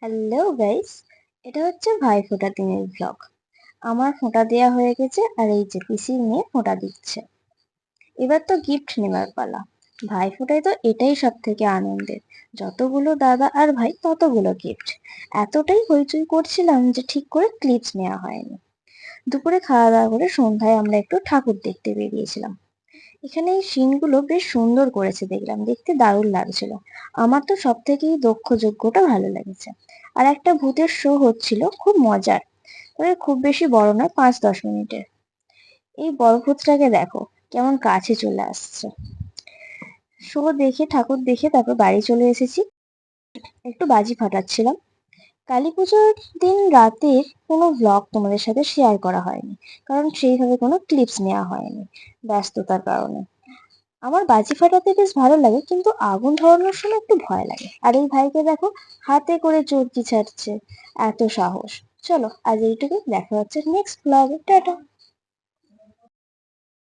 Hello guys, এটা হচ্ছে ভাইফোঁটা দিনের ব্লগ। আমার ফোঁটা দেয়া হয়ে গেছে আর এই যে পিসির মেয়ে ফোঁটা দিচ্ছে। এবার তো গিফট নেবার পালা। ভাইফোঁটায় তো এটাই সব থেকে আনন্দের। যতগুলো দাদা আর ভাই ততগুলো গিফট। এতটাই হইচই করছিলাম যে ঠিক করে ক্লিপস নেওয়া হয়নি। দুপুরে খাওয়া দাওয়া করে সন্ধ্যায় আমরা একটু ঠাকুর দেখতে বেরিয়েছিলাম। এখানে এই সিনগুলো বেশ সুন্দর করেছে দেখলাম, দেখতে দারুণ লাগছিল। আমার তো সব থেকেই দক্ষ যজ্ঞটা ভালো লেগেছে। আর একটা ভূতের শো হচ্ছিল, খুব মজার। তবে খুব বেশি বড় নয়, 5-10 মিনিটের। এই বড় ভূতটাকে দেখো কেমন কাছে চলে আসছে। শো দেখে ঠাকুর দেখে তারপর বাড়ি চলে এসেছি। একটু বাজি ফাটাচ্ছিলাম। কালীপুজোর দিন রাতের কোনো ব্লগ তোমাদের সাথে শেয়ার করা হয়নি, কারণ সেইভাবে কোনো ক্লিপস নেওয়া হয়নি ব্যস্ততার কারণে। আমার বাজি ফাটাতে বেশ ভালো লাগে, কিন্তু আগুন ধরানোর সময় একটু ভয় লাগে। আর এই ভাইকে দেখো, হাতে করে চরকি ছাড়ছে। এত সাহস! চলো আজ এইটুকু, দেখা হচ্ছে নেক্সট ব্লগে। টাটা।